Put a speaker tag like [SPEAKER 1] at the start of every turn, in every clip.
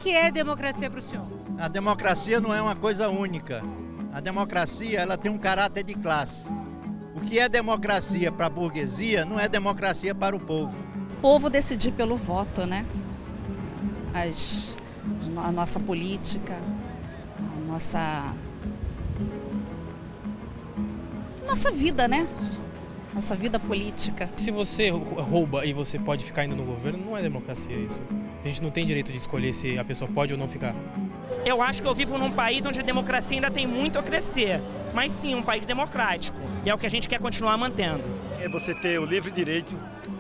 [SPEAKER 1] que é democracia para o senhor?
[SPEAKER 2] A democracia não é uma coisa única. A democracia, ela tem um caráter de classe. O que é democracia para a burguesia não é democracia para o povo.
[SPEAKER 3] O povo decidir pelo voto, né? A nossa política, a nossa vida, né? Nossa vida política.
[SPEAKER 4] Se você rouba e você pode ficar ainda no governo, não é democracia isso. A gente não tem direito de escolher se a pessoa pode ou não ficar.
[SPEAKER 5] Eu acho que eu vivo num país onde a democracia ainda tem muito a crescer, mas sim, um país democrático. E é o que a gente quer continuar mantendo.
[SPEAKER 6] É você ter o livre direito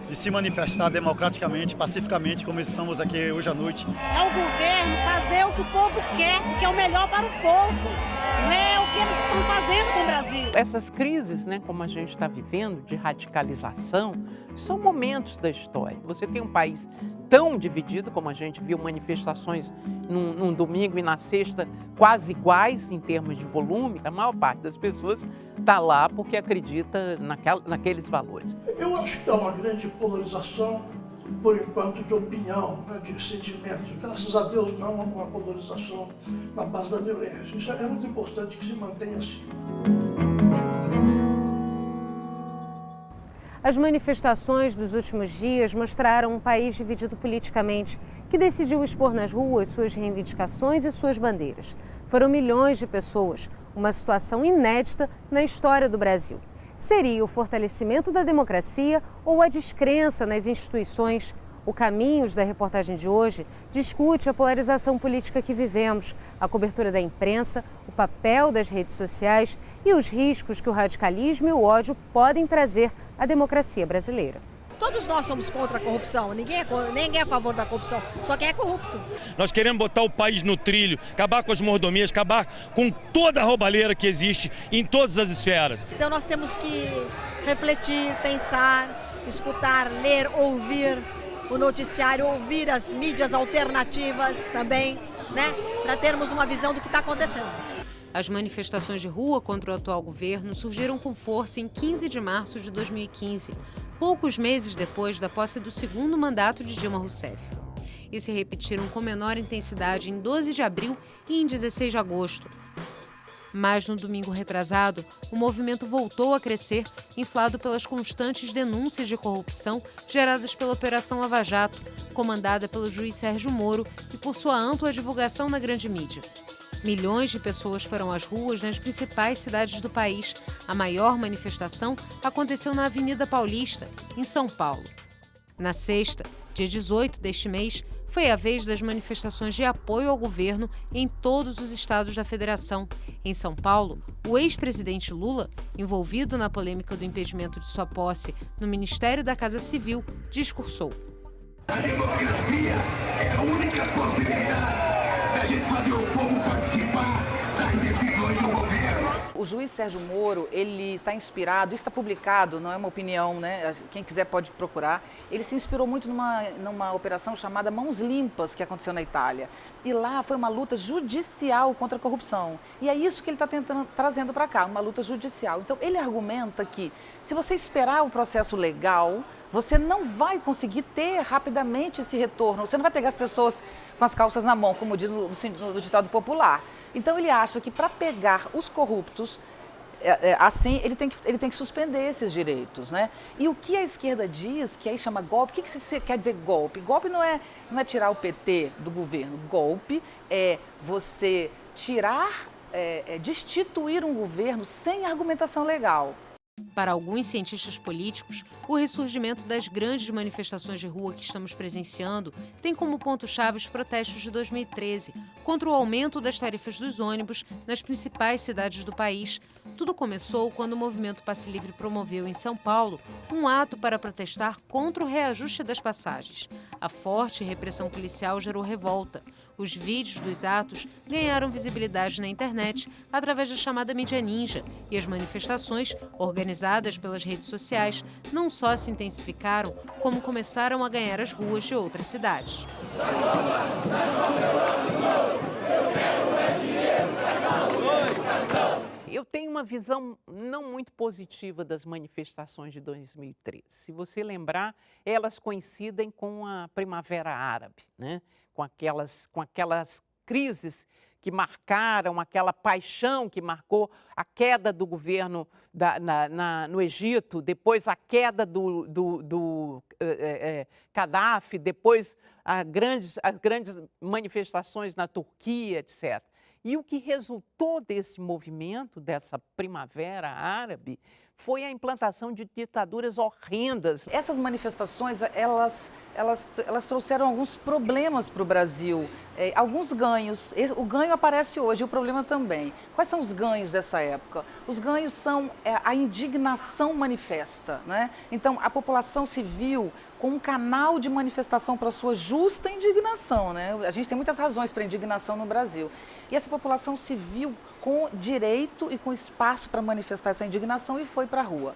[SPEAKER 6] de se manifestar democraticamente, pacificamente, como estamos aqui hoje à noite.
[SPEAKER 7] É o governo fazer o que o povo quer, o que é o melhor para o povo. Não é o que eles estão fazendo com o Brasil.
[SPEAKER 8] Essas crises, né, como a gente está vivendo, de radicalização, são momentos da história. Você tem um país tão dividido, como a gente viu manifestações num domingo e na sexta, quase iguais em termos de volume. A maior parte das pessoas está lá porque acredita naqueles valores.
[SPEAKER 9] Eu acho que há uma grande polarização, por enquanto, de opinião, né, de sentimentos. Graças a Deus, não uma polarização na base da violência. Isso é muito importante que se mantenha assim.
[SPEAKER 10] As manifestações dos últimos dias mostraram um país dividido politicamente, que decidiu expor nas ruas suas reivindicações e suas bandeiras. Foram milhões de pessoas, uma situação inédita na história do Brasil. Seria o fortalecimento da democracia ou a descrença nas instituições? O Caminhos da reportagem de hoje discute a polarização política que vivemos, a cobertura da imprensa, o papel das redes sociais e os riscos que o radicalismo e o ódio podem trazer à democracia brasileira.
[SPEAKER 11] Todos nós somos contra a corrupção, ninguém é a favor da corrupção, só quem é corrupto.
[SPEAKER 12] Nós queremos botar o país no trilho, acabar com as mordomias, acabar com toda a roubalheira que existe em todas as esferas.
[SPEAKER 11] Então nós temos que refletir, pensar, escutar, ler, ouvir o noticiário, ouvir as mídias alternativas também, né, para termos uma visão do que está acontecendo.
[SPEAKER 1] As manifestações de rua contra o atual governo surgiram com força em 15 de março de 2015, poucos meses depois da posse do segundo mandato de Dilma Rousseff. E se repetiram com menor intensidade em 12 de abril e em 16 de agosto. Mas no domingo retrasado, o movimento voltou a crescer, inflado pelas constantes denúncias de corrupção geradas pela Operação Lava Jato, comandada pelo juiz Sérgio Moro e por sua ampla divulgação na grande mídia. Milhões de pessoas foram às ruas nas principais cidades do país. A maior manifestação aconteceu na Avenida Paulista, em São Paulo. Na sexta, dia 18 deste mês, foi a vez das manifestações de apoio ao governo em todos os estados da federação. Em São Paulo, o ex-presidente Lula, envolvido na polêmica do impedimento de sua posse no Ministério da Casa Civil, discursou.
[SPEAKER 13] A democracia é a única possibilidade da gente fazer o povo participar das decisões do governo.
[SPEAKER 8] O juiz Sérgio Moro, ele está inspirado, isso está publicado, não é uma opinião, né? Quem quiser pode procurar. Ele se inspirou muito numa operação chamada Mãos Limpas, que aconteceu na Itália. E lá foi uma luta judicial contra a corrupção. E é isso que ele está trazendo para cá, uma luta judicial. Então, ele argumenta que se você esperar o processo legal, você não vai conseguir ter rapidamente esse retorno. Você não vai pegar as pessoas com as calças na mão, como diz no ditado popular. Então, ele acha que para pegar os corruptos, assim, ele tem que suspender esses direitos, né? E o que a esquerda diz, que aí chama golpe, o que você quer dizer golpe? Golpe não é tirar o PT do governo. Golpe é você tirar, destituir um governo sem argumentação legal.
[SPEAKER 1] Para alguns cientistas políticos, o ressurgimento das grandes manifestações de rua que estamos presenciando tem como ponto-chave os protestos de 2013 contra o aumento das tarifas dos ônibus nas principais cidades do país. Tudo começou quando o movimento Passe Livre promoveu em São Paulo um ato para protestar contra o reajuste das passagens. A forte repressão policial gerou revolta. Os vídeos dos atos ganharam visibilidade na internet através da chamada mídia ninja e as manifestações, organizadas pelas redes sociais, não só se intensificaram, como começaram a ganhar as ruas de outras cidades.
[SPEAKER 14] Eu tenho uma visão não muito positiva das manifestações de 2013. Se você lembrar, elas coincidem com a Primavera Árabe, né? com aquelas crises que marcaram, aquela paixão que marcou a queda do governo no Egito, depois a queda do Gaddafi, depois as grandes manifestações na Turquia, etc. E o que resultou desse movimento, dessa Primavera Árabe, foi a implantação de ditaduras horrendas.
[SPEAKER 8] Essas manifestações, elas trouxeram alguns problemas para o Brasil, alguns ganhos. O ganho aparece hoje, o problema também. Quais são os ganhos dessa época? Os ganhos são a indignação manifesta, né? Então, a população civil com um canal de manifestação para a sua justa indignação, né? A gente tem muitas razões para indignação no Brasil. E essa população civil com direito e com espaço para manifestar essa indignação e foi para a rua.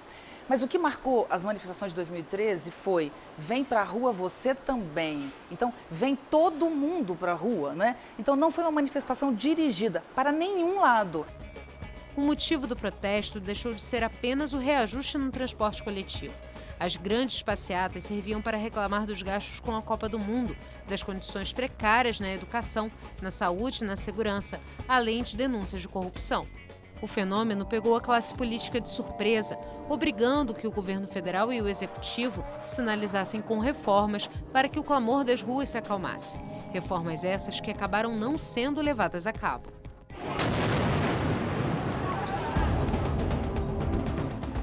[SPEAKER 8] Mas o que marcou as manifestações de 2013 foi: vem para a rua você também. Então, vem todo mundo para a rua, né? Então, não foi uma manifestação dirigida para nenhum lado.
[SPEAKER 1] O motivo do protesto deixou de ser apenas o reajuste no transporte coletivo. As grandes passeatas serviam para reclamar dos gastos com a Copa do Mundo, das condições precárias na educação, na saúde e na segurança, além de denúncias de corrupção. O fenômeno pegou a classe política de surpresa, obrigando que o governo federal e o executivo sinalizassem com reformas para que o clamor das ruas se acalmasse. Reformas essas que acabaram não sendo levadas a cabo.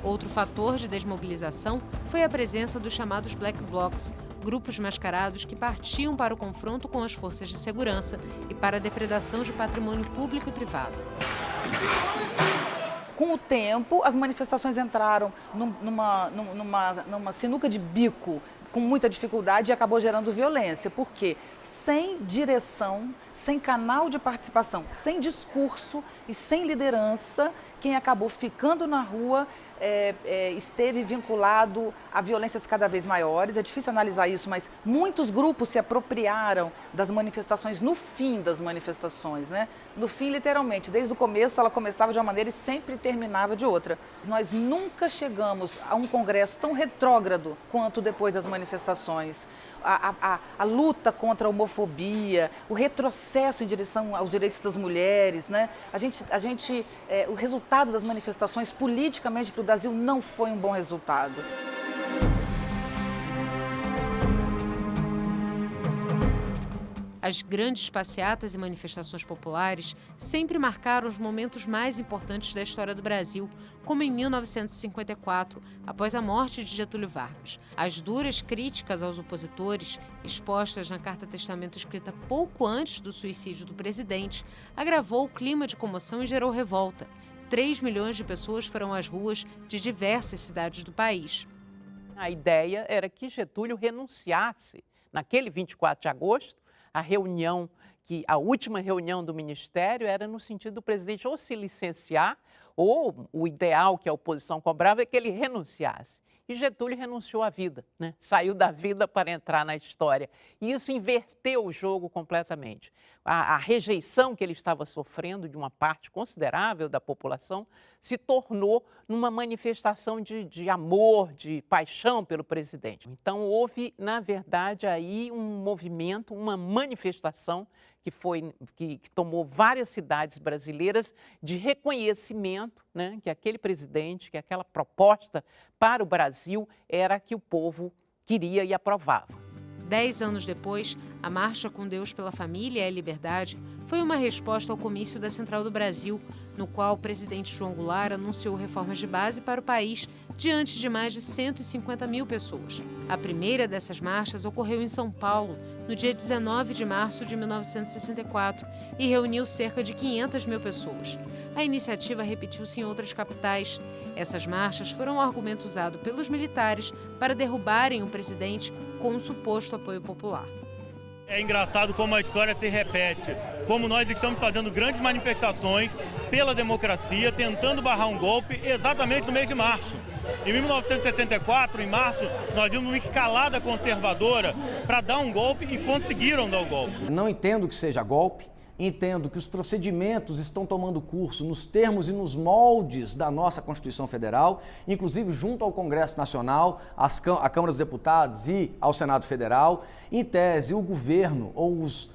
[SPEAKER 1] Outro fator de desmobilização foi a presença dos chamados Black Blocs, grupos mascarados que partiam para o confronto com as forças de segurança e para a depredação de patrimônio público e privado.
[SPEAKER 8] Com o tempo, as manifestações entraram numa sinuca de bico com muita dificuldade e acabou gerando violência. Por quê? Sem direção, sem canal de participação, sem discurso e sem liderança, quem acabou ficando na rua esteve vinculado a violências cada vez maiores. É difícil analisar isso, mas muitos grupos se apropriaram das manifestações no fim das manifestações, né? No fim, literalmente, desde o começo ela começava de uma maneira e sempre terminava de outra. Nós nunca chegamos a um congresso tão retrógrado quanto depois das manifestações. A luta contra a homofobia, o retrocesso em direção aos direitos das mulheres, né? O resultado das manifestações politicamente para o Brasil não foi um bom resultado.
[SPEAKER 1] As grandes passeatas e manifestações populares sempre marcaram os momentos mais importantes da história do Brasil, como em 1954, após a morte de Getúlio Vargas. As duras críticas aos opositores, expostas na carta-testamento escrita pouco antes do suicídio do presidente, agravou o clima de comoção e gerou revolta. 3 milhões de pessoas foram às ruas de diversas cidades do país.
[SPEAKER 14] A ideia era que Getúlio renunciasse naquele 24 de agosto, a última reunião do Ministério era no sentido do presidente ou se licenciar, ou o ideal que a oposição cobrava é que ele renunciasse. E Getúlio renunciou à vida, né? Saiu da vida para entrar na história. E isso inverteu o jogo completamente. A rejeição que ele estava sofrendo de uma parte considerável da população se tornou numa manifestação de amor, de paixão pelo presidente. Então houve, na verdade, aí um movimento, uma manifestação que tomou várias cidades brasileiras de reconhecimento, né, que aquele presidente, que aquela proposta para o Brasil era a que o povo queria e aprovava.
[SPEAKER 1] 10 anos depois, a Marcha com Deus pela Família e a Liberdade foi uma resposta ao comício da Central do Brasil, no qual o presidente João Goulart anunciou reformas de base para o país diante de mais de 150 mil pessoas. A primeira dessas marchas ocorreu em São Paulo, no dia 19 de março de 1964, e reuniu cerca de 500 mil pessoas. A iniciativa repetiu-se em outras capitais. Essas marchas foram um argumento usado pelos militares para derrubarem o presidente com um suposto apoio popular.
[SPEAKER 12] É engraçado como a história se repete, como nós estamos fazendo grandes manifestações pela democracia, tentando barrar um golpe exatamente no mês de março. Em 1964, em março, nós vimos uma escalada conservadora para dar um golpe e conseguiram dar o golpe.
[SPEAKER 15] Não entendo que seja golpe, entendo que os procedimentos estão tomando curso nos termos e nos moldes da nossa Constituição Federal, inclusive junto ao Congresso Nacional, à Câmara dos Deputados e ao Senado Federal. Em tese, o governo ou os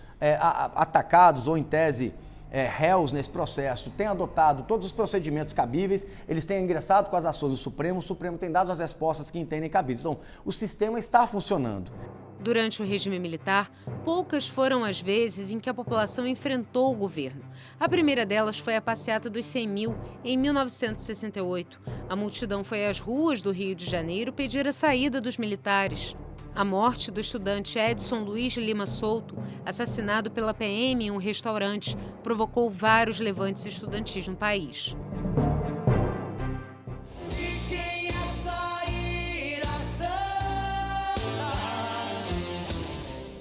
[SPEAKER 15] atacados ou, em tese, réus nesse processo têm adotado todos os procedimentos cabíveis, eles têm ingressado com as ações do Supremo, o Supremo tem dado as respostas que entendem cabíveis. Então, o sistema está funcionando.
[SPEAKER 1] Durante o regime militar, poucas foram as vezes em que a população enfrentou o governo. A primeira delas foi a passeata dos 100 mil, em 1968. A multidão foi às ruas do Rio de Janeiro pedir a saída dos militares. A morte do estudante Edson Luiz de Lima Souto, assassinado pela PM em um restaurante, provocou vários levantes estudantis no país.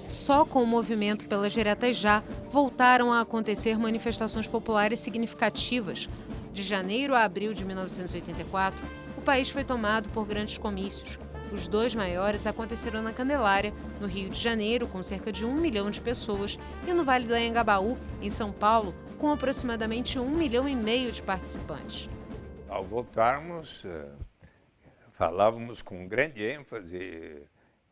[SPEAKER 1] Só com o movimento pelas diretas já voltaram a acontecer manifestações populares significativas. De janeiro a abril de 1984, o país foi tomado por grandes comícios. Os dois maiores aconteceram na Candelária, no Rio de Janeiro, com cerca de 1 milhão de pessoas, e no Vale do Anhangabaú, em São Paulo, com aproximadamente 1,5 milhão de participantes.
[SPEAKER 16] Ao votarmos, falávamos com grande ênfase: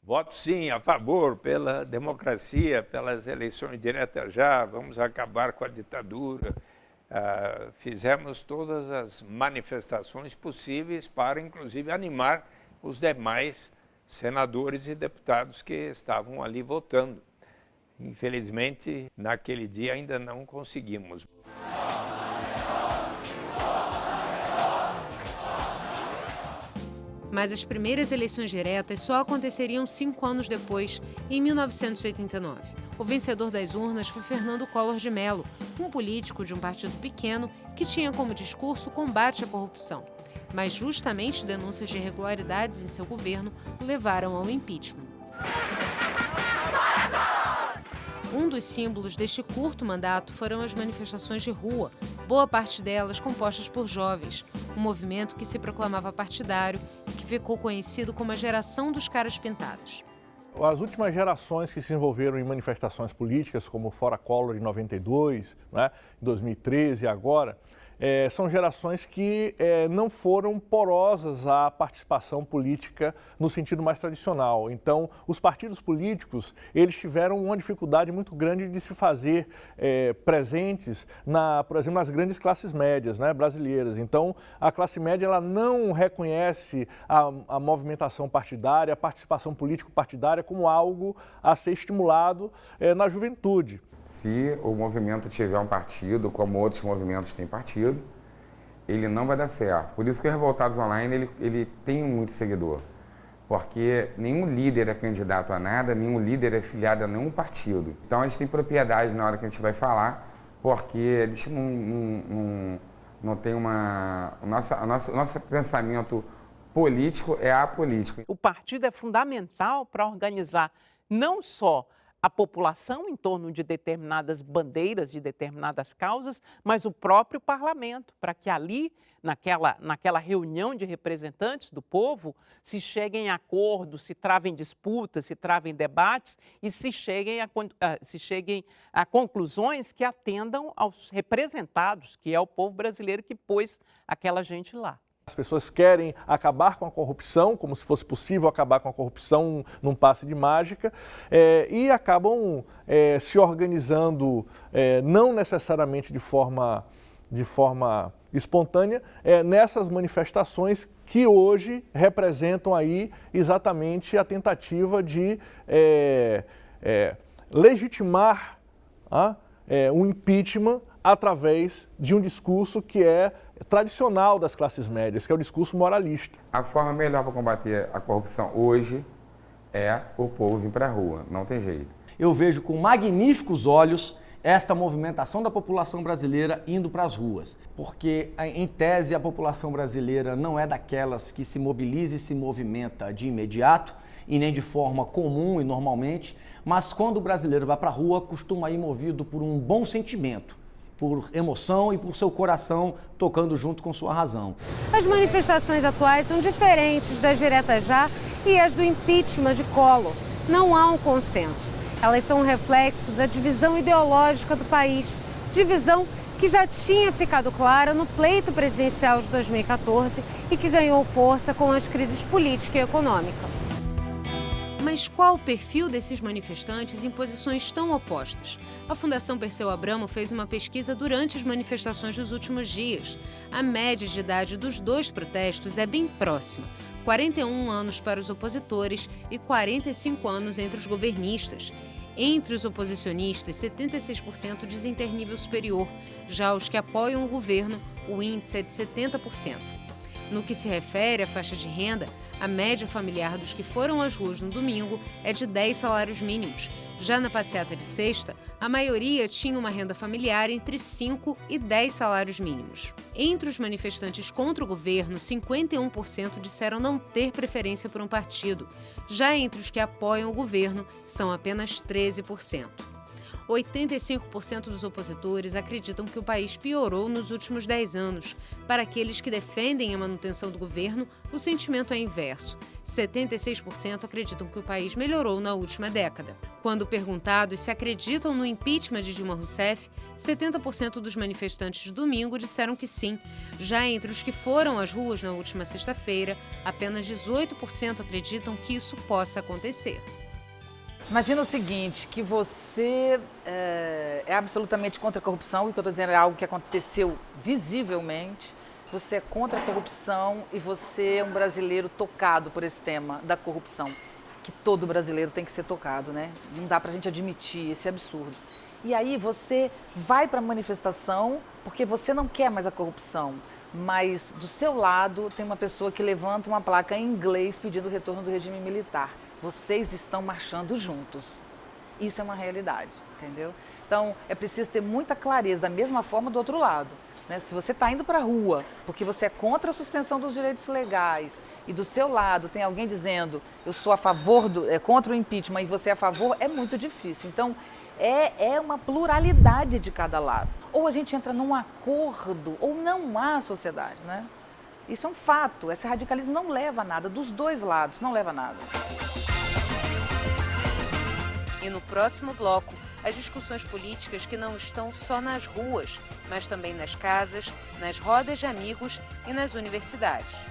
[SPEAKER 16] voto sim, a favor, pela democracia, pelas eleições diretas já, vamos acabar com a ditadura. Fizemos todas as manifestações possíveis para, inclusive, animar os demais senadores e deputados que estavam ali votando. Infelizmente, naquele dia ainda não conseguimos.
[SPEAKER 1] Mas as primeiras eleições diretas só aconteceriam 5 anos depois, em 1989. O vencedor das urnas foi Fernando Collor de Mello, um político de um partido pequeno que tinha como discurso o combate à corrupção. Mas justamente denúncias de irregularidades em seu governo o levaram ao impeachment. Um dos símbolos deste curto mandato foram as manifestações de rua, boa parte delas compostas por jovens, um movimento que se proclamava partidário e que ficou conhecido como a geração dos caras pintados.
[SPEAKER 17] As últimas gerações que se envolveram em manifestações políticas, como o Fora Collor em 92, né, 2013 e agora, são gerações que não foram porosas à participação política no sentido mais tradicional. Então, os partidos políticos, eles tiveram uma dificuldade muito grande de se fazer presentes, por exemplo, nas grandes classes médias, né, brasileiras. Então, a classe média ela não reconhece a movimentação partidária, a participação político-partidária como algo a ser estimulado na juventude.
[SPEAKER 18] Se o movimento tiver um partido, como outros movimentos têm partido, ele não vai dar certo. Por isso que o Revoltados Online ele tem muito seguidor. Porque nenhum líder é candidato a nada, nenhum líder é filiado a nenhum partido. Então a gente tem propriedade na hora que a gente vai falar, porque a gente não tem uma... O nosso pensamento político é apolítico.
[SPEAKER 14] O partido é fundamental para organizar não só a população em torno de determinadas bandeiras, de determinadas causas, mas o próprio parlamento, para que ali, naquela reunião de representantes do povo, se cheguem a acordos, se travem disputas, se travem debates e se cheguem a conclusões que atendam aos representados, que é o povo brasileiro que pôs aquela gente lá.
[SPEAKER 17] As pessoas querem acabar com a corrupção, como se fosse possível acabar com a corrupção num passe de mágica, e acabam se organizando, não necessariamente de forma espontânea, nessas manifestações que hoje representam aí exatamente a tentativa de legitimar um impeachment através de um discurso que é tradicional das classes médias, que é o discurso moralista.
[SPEAKER 18] A forma melhor para combater a corrupção hoje é o povo vir para a rua, não tem jeito.
[SPEAKER 15] Eu vejo com magníficos olhos esta movimentação da população brasileira indo para as ruas, porque, em tese, a população brasileira não é daquelas que se mobiliza e se movimenta de imediato e nem de forma comum e normalmente, mas quando o brasileiro vai para a rua, costuma ir movido por um bom sentimento, por emoção e por seu coração tocando junto com sua razão.
[SPEAKER 10] As manifestações atuais são diferentes das diretas já e as do impeachment de Collor. Não há um consenso. Elas são um reflexo da divisão ideológica do país divisão que já tinha ficado clara no pleito presidencial de 2014 e que ganhou força com as crises política e econômica.
[SPEAKER 1] Mas qual o perfil desses manifestantes em posições tão opostas? A Fundação Perseu Abramo fez uma pesquisa durante as manifestações dos últimos dias. A média de idade dos dois protestos é bem próxima: 41 anos para os opositores e 45 anos entre os governistas. Entre os oposicionistas, 76% dizem ter nível superior. Já os que apoiam o governo, o índice é de 70%. No que se refere à faixa de renda, a média familiar dos que foram às ruas no domingo é de 10 salários mínimos. Já na passeata de sexta, a maioria tinha uma renda familiar entre 5 e 10 salários mínimos. Entre os manifestantes contra o governo, 51% disseram não ter preferência por um partido. Já entre os que apoiam o governo, são apenas 13%. 85% dos opositores acreditam que o país piorou nos últimos 10 anos. Para aqueles que defendem a manutenção do governo, o sentimento é inverso. 76% acreditam que o país melhorou na última década. Quando perguntados se acreditam no impeachment de Dilma Rousseff, 70% dos manifestantes de domingo disseram que sim. Já entre os que foram às ruas na última sexta-feira, apenas 18% acreditam que isso possa acontecer.
[SPEAKER 8] Imagina o seguinte, que você é absolutamente contra a corrupção, e o que eu estou dizendo é algo que aconteceu visivelmente. Você é contra a corrupção e você é um brasileiro tocado por esse tema da corrupção, que todo brasileiro tem que ser tocado, né? Não dá pra gente admitir esse absurdo. E aí você vai para a manifestação porque você não quer mais a corrupção, mas do seu lado tem uma pessoa que levanta uma placa em inglês pedindo o retorno do regime militar. Vocês estão marchando juntos. Isso é uma realidade, entendeu? Então, é preciso ter muita clareza, da mesma forma do outro lado. Né? Se você está indo para a rua porque você é contra a suspensão dos direitos legais e do seu lado tem alguém dizendo eu sou a favor, contra o impeachment e você é a favor, é muito difícil. Então, é uma pluralidade de cada lado. Ou a gente entra num acordo ou não há sociedade, né? Isso é um fato. Esse radicalismo não leva a nada, dos dois lados, não leva a nada.
[SPEAKER 1] E no próximo bloco, as discussões políticas que não estão só nas ruas, mas também nas casas, nas rodas de amigos e nas universidades.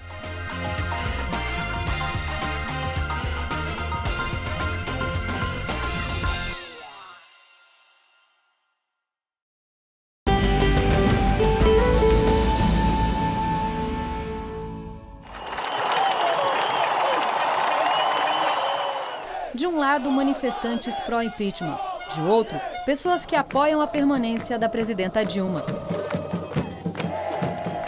[SPEAKER 19] De um lado, manifestantes pró-impeachment. De outro, pessoas que apoiam a permanência da presidenta Dilma.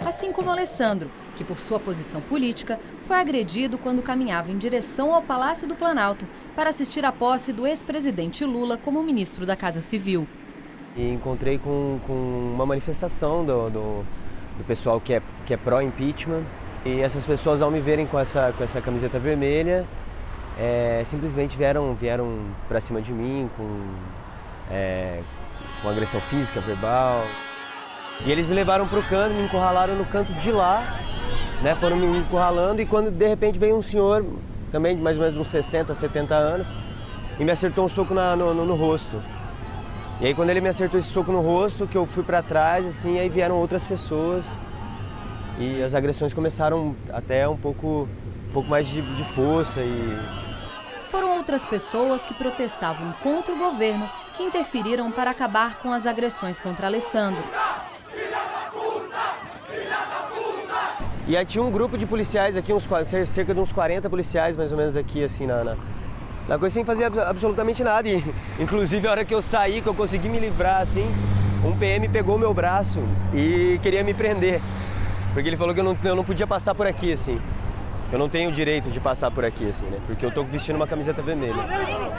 [SPEAKER 19] Assim como Alessandro, que por sua posição política foi agredido quando caminhava em direção ao Palácio do Planalto para assistir à posse do ex-presidente Lula como ministro da Casa Civil.
[SPEAKER 20] E encontrei com uma manifestação do pessoal que é pró-impeachment. E essas pessoas, ao me verem com essa camiseta vermelha, simplesmente vieram para cima de mim com agressão física, verbal. E eles me levaram para o canto, me encurralaram no canto de lá, né? Foram me encurralando e quando de repente veio um senhor, também de mais ou menos uns 60, 70 anos, e me acertou um soco no rosto. E aí quando ele me acertou esse soco no rosto, que eu fui para trás, assim, aí vieram outras pessoas e as agressões começaram até um pouco mais de força
[SPEAKER 19] Foram outras pessoas que protestavam contra o governo que interferiram para acabar com as agressões contra Alessandro.
[SPEAKER 20] E aí tinha um grupo de policiais aqui, cerca de uns 40 policiais mais ou menos aqui, assim, na coisa sem fazer absolutamente nada. E, inclusive, a hora que eu saí, que eu consegui me livrar, assim, um PM pegou meu braço e queria me prender. Porque ele falou que eu não podia passar por aqui, assim. Eu não tenho o direito de passar por aqui, assim, né? Porque eu tô vestindo uma camiseta vermelha.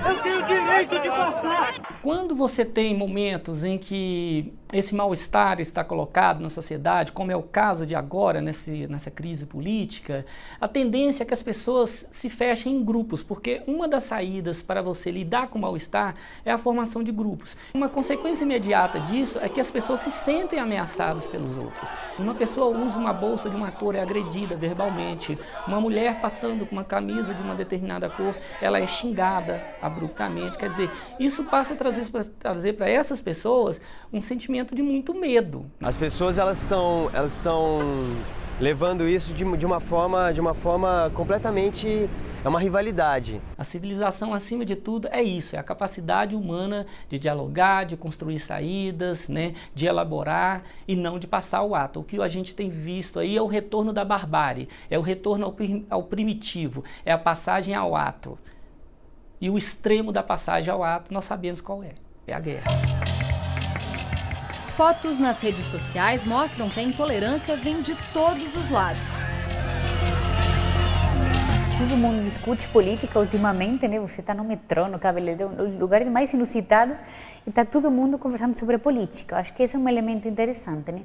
[SPEAKER 21] Eu tenho o direito de passar! Quando você tem momentos em que esse mal-estar está colocado na sociedade, como é o caso de agora, nessa crise política, a tendência é que as pessoas se fechem em grupos, porque uma das saídas para você lidar com o mal-estar é a formação de grupos. Uma consequência imediata disso é que as pessoas se sentem ameaçadas pelos outros. Uma pessoa usa uma bolsa de uma cor, é agredida verbalmente, uma mulher passando com uma camisa de uma determinada cor, ela é xingada abruptamente. Quer dizer, isso passa a trazer para essas pessoas um sentimento de muito medo.
[SPEAKER 20] As pessoas elas estão levando isso de uma forma completamente... É uma rivalidade.
[SPEAKER 21] A civilização, acima de tudo, é isso. É a capacidade humana de dialogar, de construir saídas, né, de elaborar e não de passar o ato. O que a gente tem visto aí é o retorno da barbárie, é o retorno ao primitivo, é a passagem ao ato. E o extremo da passagem ao ato, nós sabemos qual é. É a guerra.
[SPEAKER 19] Fotos nas redes sociais mostram que a intolerância vem de todos os lados.
[SPEAKER 2] Todo mundo discute política ultimamente, né? Você está no metrô, no cabeleireiro, nos lugares mais inusitados e está todo mundo conversando sobre política. Acho que esse é um elemento interessante, né?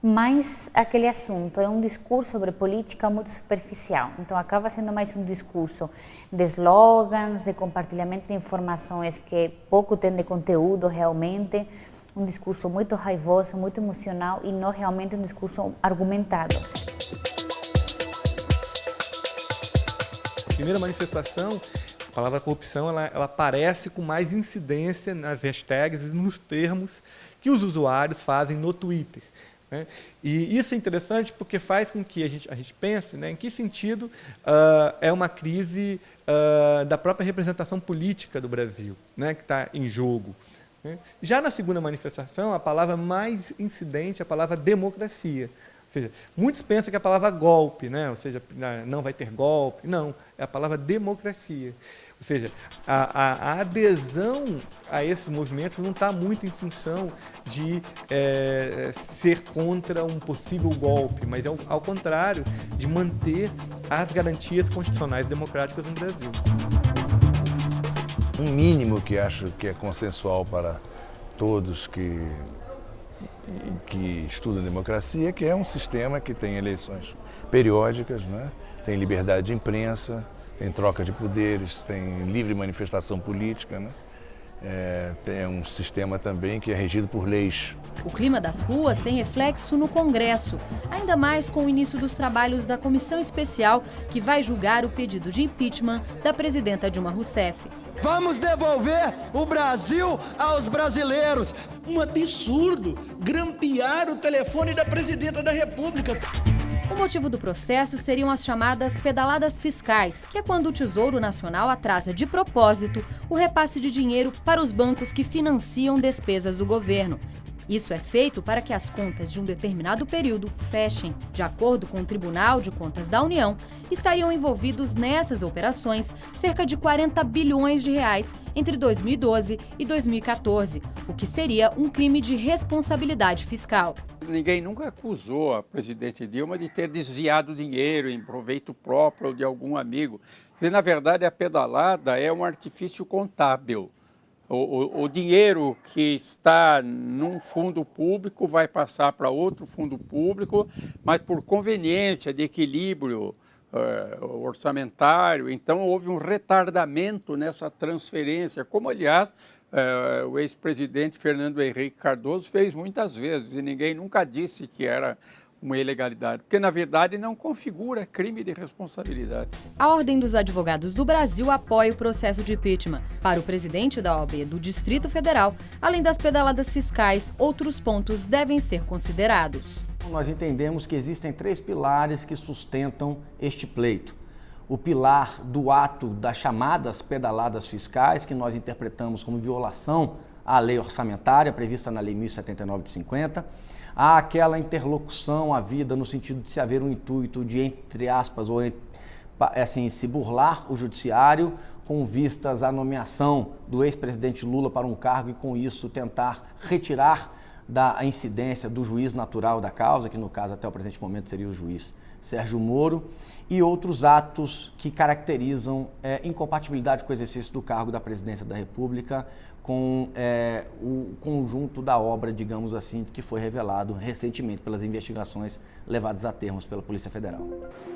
[SPEAKER 2] Mas aquele assunto é um discurso sobre política muito superficial. Então acaba sendo mais um discurso de slogans, de compartilhamento de informações que pouco tem de conteúdo realmente. Um discurso muito raivoso, muito emocional e não realmente um discurso argumentado.
[SPEAKER 22] Primeira manifestação, a palavra corrupção ela aparece com mais incidência nas hashtags e nos termos que os usuários fazem no Twitter, né? E isso é interessante porque faz com que a gente pense, né, em que sentido é uma crise da própria representação política do Brasil, né, que está em jogo. Já na segunda manifestação, a palavra mais incidente é a palavra democracia. Ou seja, muitos pensam que a palavra golpe, né? Ou seja, não vai ter golpe. Não, é a palavra democracia. Ou seja, a adesão a esses movimentos não está muito em função de ser contra um possível golpe, mas é ao contrário, de manter as garantias constitucionais democráticas no Brasil.
[SPEAKER 23] Um mínimo que acho que é consensual para todos que estudam democracia, que é um sistema que tem eleições periódicas, né? Tem liberdade de imprensa, tem troca de poderes, tem livre manifestação política, né? Tem um sistema também que é regido por leis.
[SPEAKER 19] O clima das ruas tem reflexo no Congresso, ainda mais com o início dos trabalhos da comissão especial que vai julgar o pedido de impeachment da presidenta Dilma Rousseff.
[SPEAKER 24] Vamos devolver o Brasil aos brasileiros. Um absurdo grampear o telefone da presidenta da República.
[SPEAKER 19] O motivo do processo seriam as chamadas pedaladas fiscais, que é quando o Tesouro Nacional atrasa de propósito o repasse de dinheiro para os bancos que financiam despesas do governo. Isso é feito para que as contas de um determinado período fechem. De acordo com o Tribunal de Contas da União, estariam envolvidos nessas operações cerca de 40 bilhões de reais entre 2012 e 2014, o que seria um crime de responsabilidade fiscal.
[SPEAKER 25] Ninguém nunca acusou a presidente Dilma de ter desviado dinheiro em proveito próprio ou de algum amigo. Na verdade, a pedalada é um artifício contábil. O dinheiro que está num fundo público vai passar para outro fundo público, mas por conveniência de equilíbrio orçamentário, então houve um retardamento nessa transferência, como aliás o ex-presidente Fernando Henrique Cardoso fez muitas vezes e ninguém nunca disse que era uma ilegalidade, porque na verdade não configura crime de responsabilidade.
[SPEAKER 19] A Ordem dos Advogados do Brasil apoia o processo de impeachment. Para o presidente da OAB do Distrito Federal, além das pedaladas fiscais, outros pontos devem ser considerados.
[SPEAKER 15] Nós entendemos que existem 3 pilares que sustentam este pleito. O pilar do ato das chamadas pedaladas fiscais, que nós interpretamos como violação à lei orçamentária prevista na Lei 1079 de 50. Há aquela interlocução havida no sentido de se haver um intuito de, entre aspas, ou assim, se burlar o judiciário com vistas à nomeação do ex-presidente Lula para um cargo e com isso tentar retirar da incidência do juiz natural da causa, que no caso até o presente momento seria o juiz Sérgio Moro, e outros atos que caracterizam incompatibilidade com o exercício do cargo da presidência da República com o conjunto da obra, digamos assim, que foi revelado recentemente pelas investigações levadas a termos pela Polícia Federal.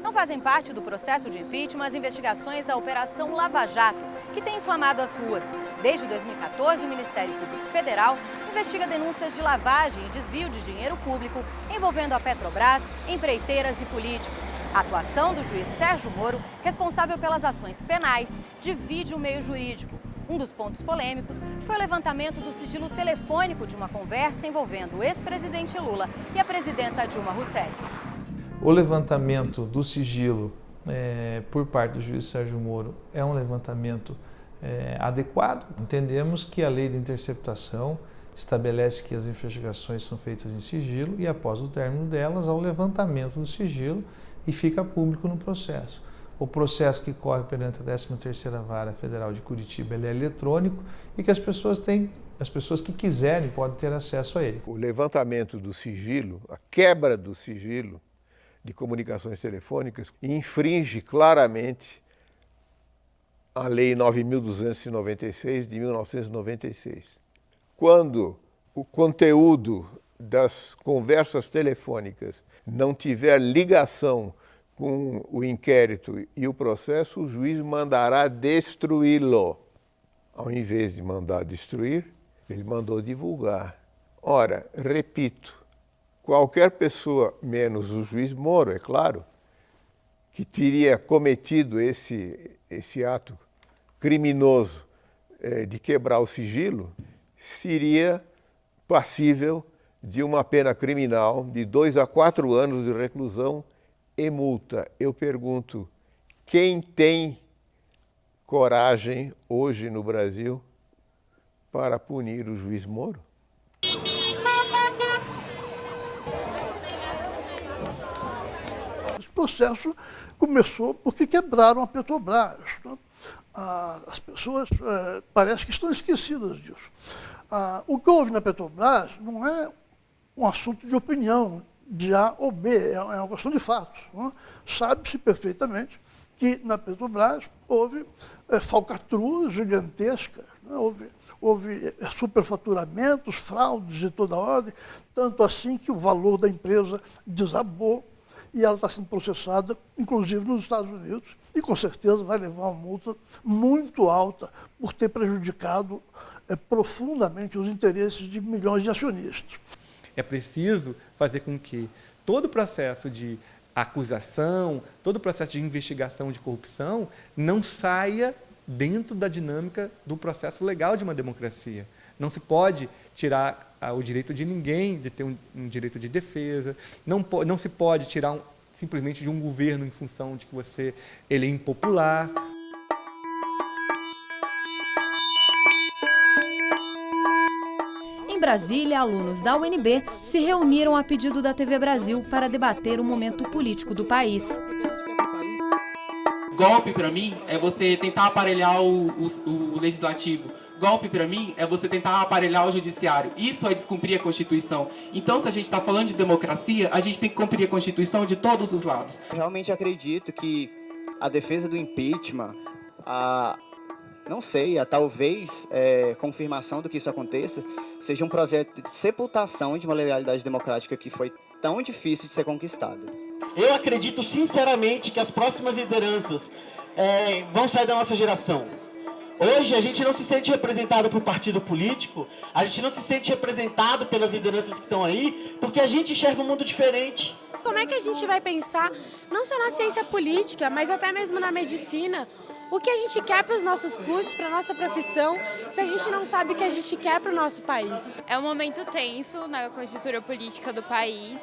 [SPEAKER 19] Não fazem parte do processo de impeachment as investigações da Operação Lava Jato, que tem inflamado as ruas. Desde 2014, o Ministério Público Federal investiga denúncias de lavagem e desvio de dinheiro público envolvendo a Petrobras, empreiteiras e políticos. A atuação do juiz Sérgio Moro, responsável pelas ações penais, divide o meio jurídico. Um dos pontos polêmicos foi o levantamento do sigilo telefônico de uma conversa envolvendo o ex-presidente Lula e a presidenta Dilma Rousseff.
[SPEAKER 3] O levantamento do sigilo por parte do juiz Sérgio Moro é um levantamento adequado. Entendemos que a lei de interceptação estabelece que as investigações são feitas em sigilo e, após o término delas, há o levantamento do sigilo e fica público no processo. O processo que corre perante a 13ª Vara Federal de Curitiba ele é eletrônico e que as pessoas que quiserem podem ter acesso a ele.
[SPEAKER 4] O levantamento do sigilo, a quebra do sigilo de comunicações telefônicas infringe claramente a Lei 9.296 de 1996. Quando o conteúdo das conversas telefônicas não tiver ligação com o inquérito e o processo, o juiz mandará destruí-lo. Ao invés de mandar destruir, ele mandou divulgar. Ora, repito, qualquer pessoa, menos o juiz Moro, é claro, que teria cometido esse ato criminoso de quebrar o sigilo, seria passível de uma pena criminal de 2 a 4 anos de reclusão e multa. Eu pergunto, quem tem coragem hoje no Brasil para punir o juiz Moro?
[SPEAKER 9] Esse processo começou porque quebraram a Petrobras. Né? As pessoas parece que estão esquecidas disso. O que houve na Petrobras não é um assunto de opinião, de A ou B, é uma questão de fatos. Né? Sabe-se perfeitamente que na Petrobras houve falcatruas gigantescas, né? houve superfaturamentos, fraudes de toda ordem, tanto assim que o valor da empresa desabou e ela está sendo processada, inclusive nos Estados Unidos, e com certeza vai levar uma multa muito alta por ter prejudicado profundamente os interesses de milhões de acionistas.
[SPEAKER 22] É preciso fazer com que todo o processo de acusação, todo o processo de investigação de corrupção não saia dentro da dinâmica do processo legal de uma democracia. Não se pode tirar o direito de ninguém de ter um direito de defesa, não se pode tirar simplesmente de um governo em função de que ele é impopular.
[SPEAKER 19] Em Brasília, alunos da UNB se reuniram a pedido da TV Brasil para debater o momento político do país.
[SPEAKER 5] Golpe, para mim, é você tentar aparelhar o legislativo. Golpe, para mim, é você tentar aparelhar o judiciário. Isso é descumprir a Constituição. Então, se a gente está falando de democracia, a gente tem que cumprir a Constituição de todos os lados.
[SPEAKER 6] Realmente acredito que a defesa do impeachment, não sei, talvez confirmação do que isso aconteça, seja um projeto de sepultação de uma legalidade democrática que foi tão difícil de ser conquistada.
[SPEAKER 7] Eu acredito sinceramente que as próximas lideranças vão sair da nossa geração. Hoje a gente não se sente representado por partido político, a gente não se sente representado pelas lideranças que estão aí, porque a gente enxerga um mundo diferente.
[SPEAKER 26] Como é que a gente vai pensar, não só na ciência política, mas até mesmo na medicina, o que a gente quer para os nossos cursos, para a nossa profissão, se a gente não sabe o que a gente quer para o nosso país?
[SPEAKER 27] É um momento tenso na conjuntura política do país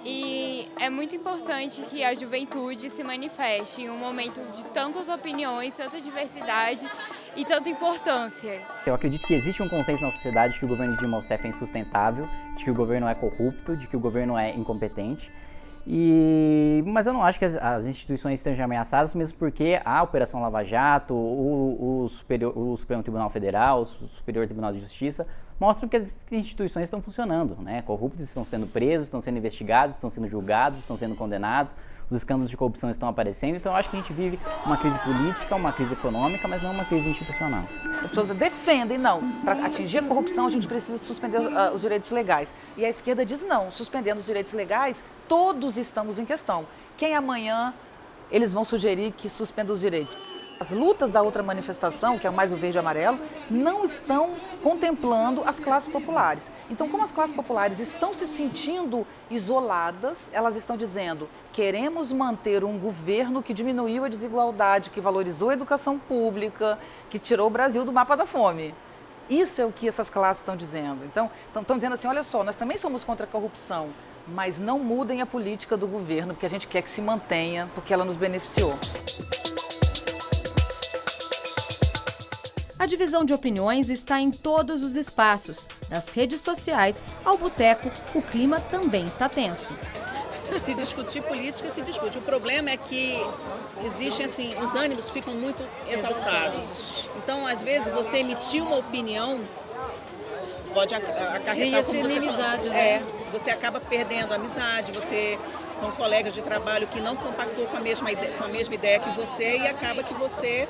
[SPEAKER 27] e é muito importante que a juventude se manifeste em um momento de tantas opiniões, tanta diversidade e tanta importância.
[SPEAKER 28] Eu acredito que existe um consenso na sociedade de que o governo de Dilma Rousseff é insustentável, de que o governo é corrupto, de que o governo é incompetente. Mas eu não acho que as instituições estejam ameaçadas, mesmo porque a Operação Lava Jato, o Supremo Tribunal Federal, o Superior Tribunal de Justiça, mostram que as instituições estão funcionando, né? Corruptos estão sendo presos, estão sendo investigados, estão sendo julgados, estão sendo condenados, os escândalos de corrupção estão aparecendo, então eu acho que a gente vive uma crise política, uma crise econômica, mas não uma crise institucional.
[SPEAKER 8] As pessoas defendem, não, para atingir a corrupção a gente precisa suspender os direitos legais. E a esquerda diz não, suspendendo os direitos legais, todos estamos em questão. Quem amanhã eles vão sugerir que suspenda os direitos? As lutas da outra manifestação, que é mais o verde e amarelo, não estão contemplando as classes populares. Então, como as classes populares estão se sentindo isoladas, elas estão dizendo: queremos manter um governo que diminuiu a desigualdade, que valorizou a educação pública, que tirou o Brasil do mapa da fome. Isso é o que essas classes estão dizendo. Então, estão dizendo assim: olha só, nós também somos contra a corrupção, mas não mudem a política do governo, porque a gente quer que se mantenha, porque ela nos beneficiou.
[SPEAKER 19] A divisão de opiniões está em todos os espaços. Das redes sociais ao boteco, o clima também está tenso.
[SPEAKER 10] Se discutir política, se discute. O problema é que existem, assim, os ânimos ficam muito exaltados. Então, às vezes, você emitir uma opinião pode acarretar como
[SPEAKER 26] inimizade, né?
[SPEAKER 10] Você acaba perdendo a amizade, são colegas de trabalho que não compactou com a mesma ideia que você e acaba que você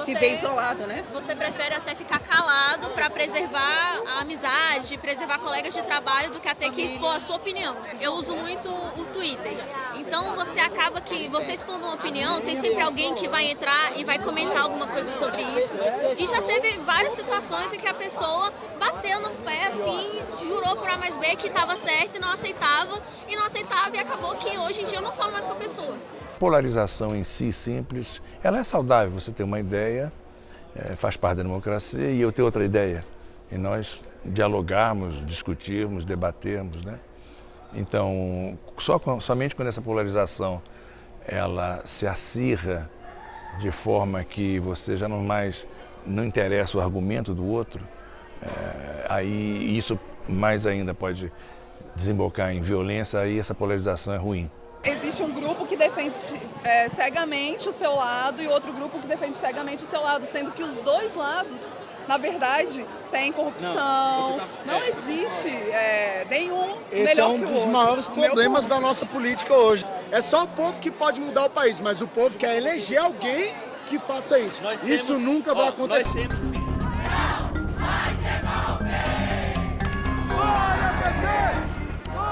[SPEAKER 10] se vê isolado, né?
[SPEAKER 11] Você prefere até ficar calado para preservar a amizade, preservar colegas de trabalho, do que até que expor a sua opinião. Eu uso muito o Twitter. Então você acaba que você expondo uma opinião, tem sempre alguém que vai entrar e vai comentar alguma coisa sobre isso. E já teve várias situações em que a pessoa bateu no pé assim, jurou por A mais B que estava certo e não aceitava e acabou que hoje em dia eu não falo mais com a pessoa.
[SPEAKER 23] Polarização em si simples, ela é saudável. Você tem uma ideia, faz parte da democracia, e eu tenho outra ideia. E nós dialogarmos, discutirmos, debatermos, né? Então, somente quando essa polarização ela se acirra de forma que você já não interessa o argumento do outro, aí isso mais ainda pode desembocar em violência, aí essa polarização é ruim.
[SPEAKER 12] Existe um grupo que defende cegamente o seu lado e outro grupo que defende cegamente o seu lado, sendo que os dois lados, na verdade, têm corrupção. Não existe nenhum
[SPEAKER 13] Esse
[SPEAKER 12] melhor
[SPEAKER 13] é um
[SPEAKER 12] que o
[SPEAKER 13] dos
[SPEAKER 12] outro.
[SPEAKER 13] maiores problemas da nossa política hoje. É só o povo que pode mudar o país, mas o povo quer eleger alguém que faça isso. Isso nunca vai acontecer.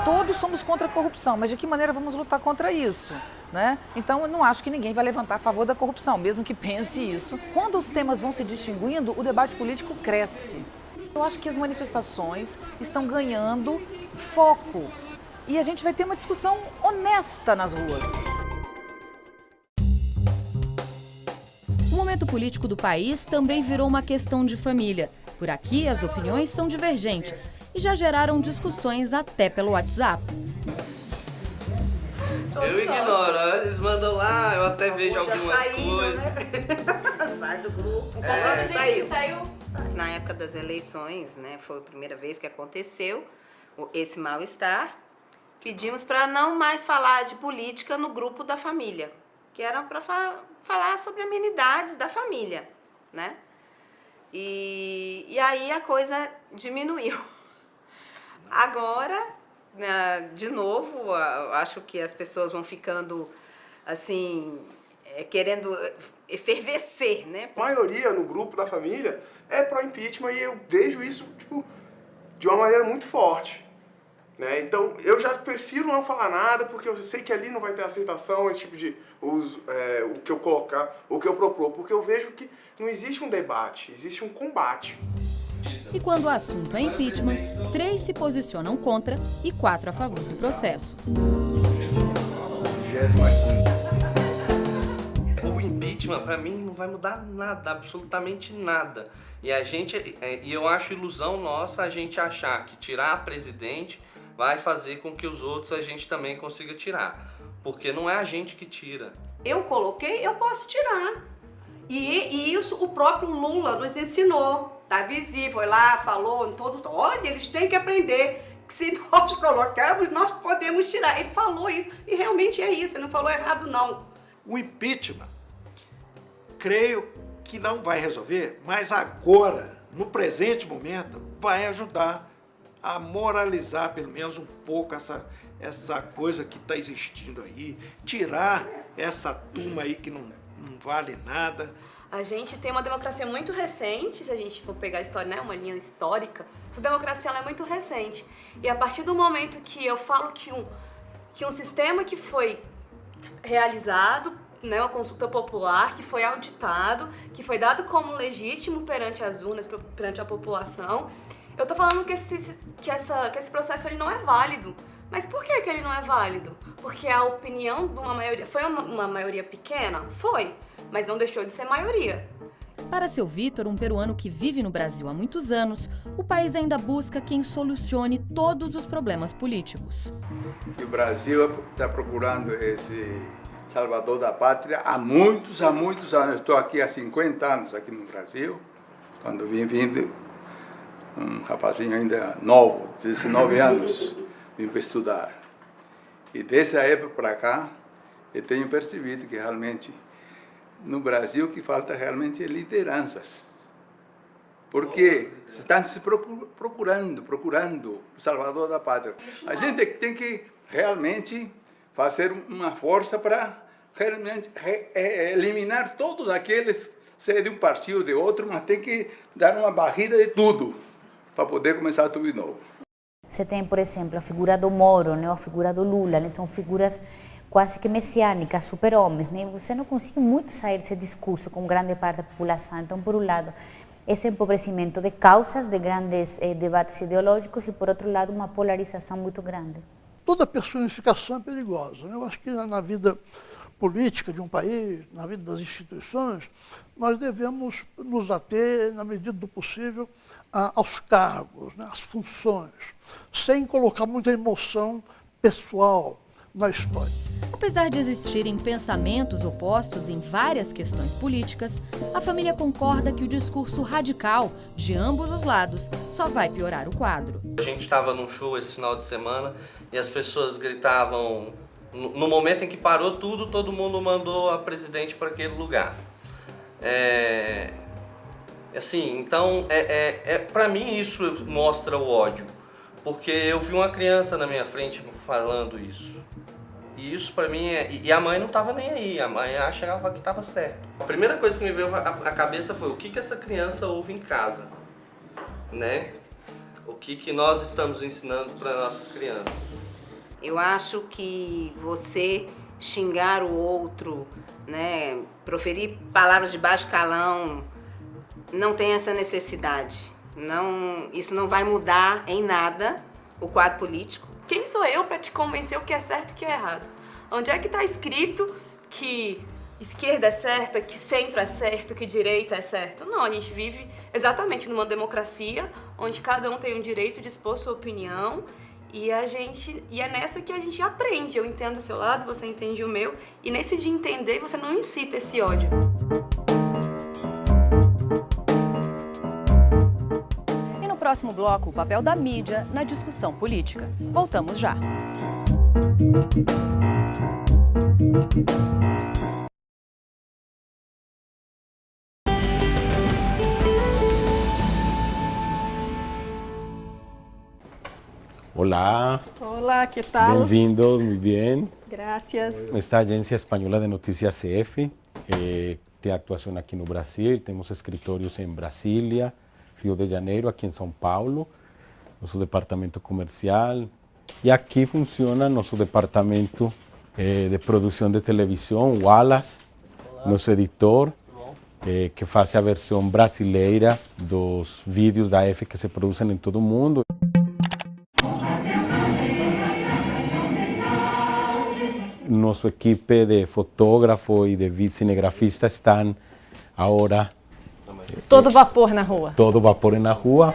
[SPEAKER 8] Todos somos contra a corrupção, mas de que maneira vamos lutar contra isso, né? Então, eu não acho que ninguém vai levantar a favor da corrupção, mesmo que pense isso. Quando os temas vão se distinguindo, o debate político cresce. Eu acho que as manifestações estão ganhando foco e a gente vai ter uma discussão honesta nas ruas.
[SPEAKER 19] O momento político do país também virou uma questão de família. Por aqui, as opiniões são divergentes e já geraram discussões até pelo WhatsApp.
[SPEAKER 14] Eu ignoro, eles mandam lá, eu até vejo algumas coisas.
[SPEAKER 16] Né? Sai do grupo. Saiu. Na época das eleições, né, foi a primeira vez que aconteceu esse mal-estar. Pedimos para não mais falar de política no grupo da família, que era para falar sobre amenidades da família, né? E aí a coisa diminuiu. Agora, de novo, acho que as pessoas vão ficando, assim, querendo efervescer, né?
[SPEAKER 17] A maioria no grupo da família é pró-impeachment e eu vejo isso, tipo, de uma maneira muito forte, né? Então, eu já prefiro não falar nada, porque eu sei que ali não vai ter aceitação, esse tipo de uso, o que eu colocar, o que eu propor, porque eu vejo que não existe um debate, existe um combate.
[SPEAKER 19] E quando o assunto é impeachment, 3 se posicionam contra e 4 a favor do processo.
[SPEAKER 14] O impeachment, para mim, não vai mudar nada, absolutamente nada. E eu acho ilusão nossa a gente achar que tirar a presidente vai fazer com que os outros a gente também consiga tirar. Porque não é a gente que tira.
[SPEAKER 18] Eu coloquei, eu posso tirar. E isso o próprio Lula nos ensinou. Tá visível, foi lá, falou, olha, eles têm que aprender que se nós colocarmos, nós podemos tirar. Ele falou isso, e realmente é isso, ele não falou errado, não.
[SPEAKER 29] O impeachment, creio que não vai resolver, mas agora, no presente momento, vai ajudar a moralizar pelo menos um pouco essa coisa que está existindo aí, tirar essa turma aí que não vale nada.
[SPEAKER 26] A gente tem uma democracia muito recente, se a gente for pegar a história, né, uma linha histórica, essa democracia ela é muito recente. E a partir do momento que eu falo que um sistema que foi realizado
[SPEAKER 1] né, uma consulta popular que foi auditado, que foi dado como legítimo perante as urnas, perante a população. Eu tô falando que esse processo ele não é válido. Mas por que ele não é válido? Porque a opinião de uma maioria... Foi uma maioria pequena? Foi, mas não deixou de ser maioria.
[SPEAKER 19] Para seu Vitor, um peruano que vive no Brasil há muitos anos, o país ainda busca quem solucione todos os problemas políticos.
[SPEAKER 2] O Brasil está procurando esse salvador da pátria há muitos anos. Estou aqui há 50 anos aqui no Brasil. Quando vim vindo, um rapazinho ainda novo, 19 anos, vim para estudar. E dessa época para cá, eu tenho percebido que realmente no Brasil o que falta realmente é lideranças. Porque estão se procurando o salvador da pátria. A gente tem que realmente fazer uma força para realmente eliminar todos aqueles, seja de um partido ou de outro, mas tem que dar uma barrida de tudo para poder começar tudo de novo.
[SPEAKER 3] Você tem, por exemplo, a figura do Moro, né, a figura do Lula, né, são figuras quase que messiânicas, super-homens, né? Você não consegue muito sair desse discurso com grande parte da população. Então, por um lado, esse empobrecimento de causas, de grandes debates ideológicos e, por outro lado, uma polarização muito grande.
[SPEAKER 9] Toda personificação é perigosa, né? Eu acho que na vida política de um país, na vida das instituições, nós devemos nos ater, na medida do possível, aos cargos, né, às funções, sem colocar muita emoção pessoal na história.
[SPEAKER 19] Apesar de existirem pensamentos opostos em várias questões políticas, a família concorda que o discurso radical de ambos os lados só vai piorar o quadro.
[SPEAKER 14] A gente estava num show esse final de semana e as pessoas gritavam, no momento em que parou tudo, todo mundo mandou a presidente para aquele lugar. Assim, então, para mim isso mostra o ódio, porque eu vi uma criança na minha frente falando isso. E isso pra mim e a mãe não tava nem aí, a mãe achava que tava certo. A primeira coisa que me veio à cabeça foi o que essa criança ouve em casa, né? O que nós estamos ensinando para nossas crianças.
[SPEAKER 16] Eu acho que você xingar o outro, né, proferir palavras de baixo calão, não tem essa necessidade. Não, isso não vai mudar em nada o quadro político.
[SPEAKER 1] Quem sou eu para te convencer o que é certo e o que é errado? Onde é que está escrito que esquerda é certa, que centro é certo, que direita é certo? Não, a gente vive exatamente numa democracia onde cada um tem o direito de expor sua opinião e é nessa que a gente aprende. Eu entendo o seu lado, você entende o meu, e nesse de entender você não incita esse ódio.
[SPEAKER 19] No próximo bloco, o papel da mídia na discussão política. Voltamos já.
[SPEAKER 4] Hola.
[SPEAKER 15] Hola, ¿qué tal?
[SPEAKER 4] Bienvenidos, muy bien.
[SPEAKER 15] Gracias.
[SPEAKER 4] Esta agência espanhola de notícias CF tem actuação aqui no Brasil, temos escritórios em Brasília, Rio de Janeiro, aqui em São Paulo, nosso departamento comercial. E aqui funciona nosso departamento de produção de televisão, Wallace, nosso editor, que faz a versão brasileira dos vídeos da F que se produzem em todo o mundo. Nossa equipe de fotógrafo e de cinegrafista estão agora...
[SPEAKER 15] Todo vapor na rua.
[SPEAKER 4] Todo vapor na rua.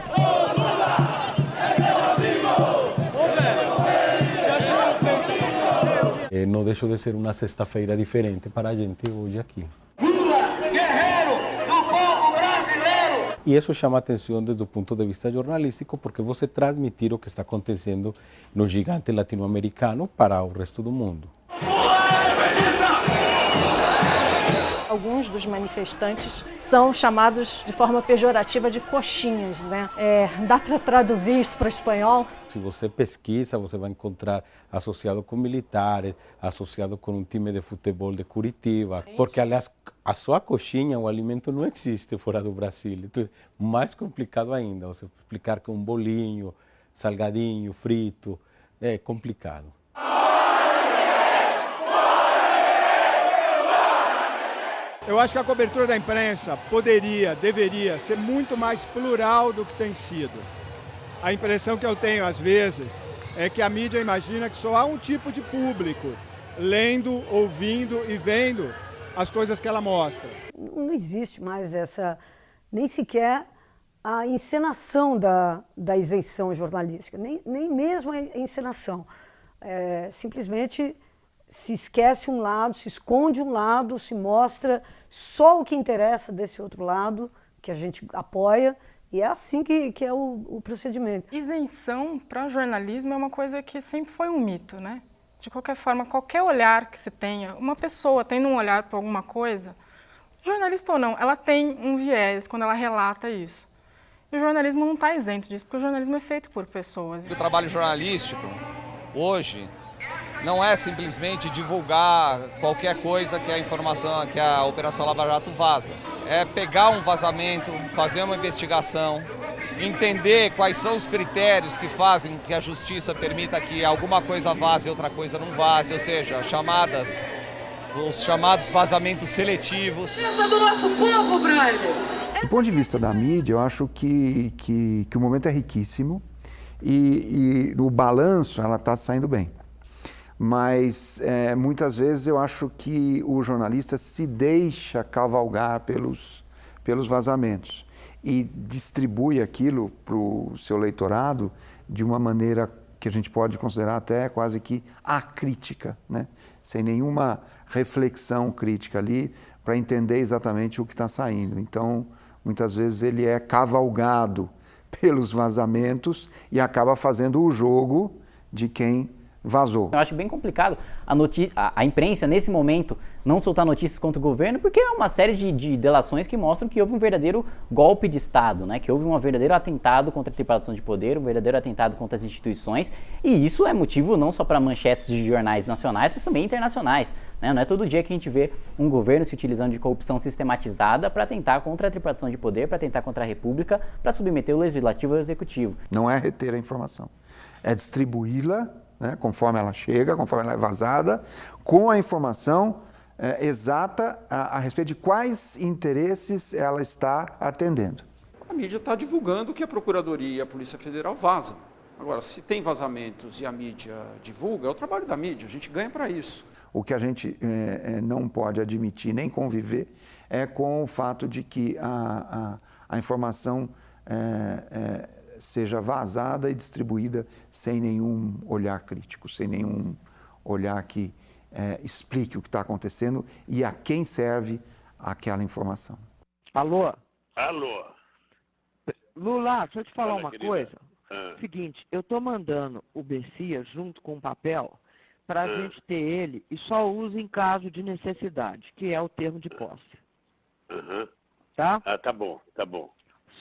[SPEAKER 4] Não deixou de ser uma sexta-feira diferente para a gente hoje aqui.
[SPEAKER 20] Lula, guerreiro do povo brasileiro!
[SPEAKER 4] E isso chama atenção desde o ponto de vista jornalístico, porque você transmitir o que está acontecendo no gigante latino-americano para o resto do mundo.
[SPEAKER 15] Alguns dos manifestantes são chamados de forma pejorativa de coxinhas, né? Dá para traduzir isso para o espanhol?
[SPEAKER 4] Se você pesquisa, você vai encontrar associado com militares, associado com um time de futebol de Curitiba, porque, aliás, a sua coxinha, o alimento não existe fora do Brasil. Então, mais complicado ainda, você explicar que um bolinho, salgadinho, frito, é complicado.
[SPEAKER 5] Eu acho que a cobertura da imprensa deveria ser muito mais plural do que tem sido. A impressão que eu tenho, às vezes, é que a mídia imagina que só há um tipo de público lendo, ouvindo e vendo as coisas que ela mostra.
[SPEAKER 6] Não existe mais nem sequer a encenação da isenção jornalística, nem mesmo a encenação. Simplesmente se esquece um lado, se esconde um lado, se mostra só o que interessa desse outro lado, que a gente apoia, e é assim que é o procedimento.
[SPEAKER 7] Isenção para jornalismo é uma coisa que sempre foi um mito, né? De qualquer forma, qualquer olhar que se tenha, uma pessoa tendo um olhar para alguma coisa, jornalista ou não, ela tem um viés quando ela relata isso. E o jornalismo não está isento disso, porque o jornalismo é feito por pessoas.
[SPEAKER 21] O trabalho jornalístico, hoje, não é simplesmente divulgar qualquer coisa que a informação, que a Operação Lava Jato vaza. É pegar um vazamento, fazer uma investigação, entender quais são os critérios que fazem que a justiça permita que alguma coisa vaze e outra coisa não vaze, ou seja, os chamados vazamentos seletivos.
[SPEAKER 20] Pensa do nosso povo, brother!
[SPEAKER 22] Do ponto de vista da mídia, eu acho que o momento é riquíssimo e no balanço ela está saindo bem. Mas muitas vezes eu acho que o jornalista se deixa cavalgar pelos vazamentos e distribui aquilo para o seu leitorado de uma maneira que a gente pode considerar até quase que acrítica, né? Sem nenhuma reflexão crítica ali para entender exatamente o que está saindo. Então, muitas vezes ele é cavalgado pelos vazamentos e acaba fazendo o jogo de quem vazou.
[SPEAKER 24] Eu acho bem complicado a imprensa, nesse momento, não soltar notícias contra o governo, porque é uma série de delações que mostram que houve um verdadeiro golpe de Estado, né? Que houve um verdadeiro atentado contra a tripartição de poder, um verdadeiro atentado contra as instituições, e isso é motivo não só para manchetes de jornais nacionais, mas também internacionais, né? Não é todo dia que a gente vê um governo se utilizando de corrupção sistematizada para atentar contra a tripartição de poder, para atentar contra a República, para submeter o Legislativo ao Executivo.
[SPEAKER 22] Não é reter a informação, é distribuí-la, né, conforme ela chega, conforme ela é vazada, com a informação exata a respeito de quais interesses ela está atendendo.
[SPEAKER 25] A mídia está divulgando o que a Procuradoria e a Polícia Federal vazam. Agora, se tem vazamentos e a mídia divulga, é o trabalho da mídia, a gente ganha para isso.
[SPEAKER 22] O que a gente não pode admitir nem conviver é com o fato de que a informação seja vazada e distribuída sem nenhum olhar crítico, sem nenhum olhar que explique o que está acontecendo e a quem serve aquela informação.
[SPEAKER 27] Alô?
[SPEAKER 28] Alô?
[SPEAKER 27] Lula, deixa eu te falar uma
[SPEAKER 28] querida.
[SPEAKER 27] coisa. Seguinte, eu tô mandando o Bessias junto com o papel para a gente ter ele e só usa em caso de necessidade, que é o termo de posse. Tá?
[SPEAKER 28] Ah, tá bom, tá bom.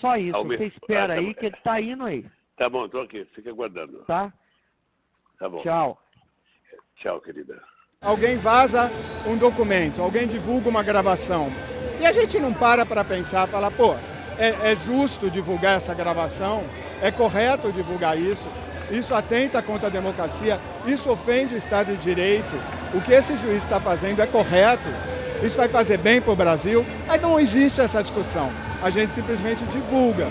[SPEAKER 27] Só isso,
[SPEAKER 28] Almer-
[SPEAKER 27] você espera
[SPEAKER 28] tá
[SPEAKER 27] aí
[SPEAKER 28] bom.
[SPEAKER 27] que ele tá indo aí,
[SPEAKER 28] Tá bom, tô aqui, fica aguardando.
[SPEAKER 27] tá?
[SPEAKER 28] Tá bom.
[SPEAKER 27] Tchau.
[SPEAKER 28] Tchau, querida.
[SPEAKER 5] Alguém vaza um documento, alguém divulga uma gravação. E a gente não para pensar, falar, pô, é justo divulgar essa gravação? É correto divulgar isso? Isso atenta contra a democracia? Isso ofende o Estado de Direito? O que esse juiz está fazendo é correto? Isso vai fazer bem para o Brasil? Aí não existe essa discussão. A gente simplesmente divulga,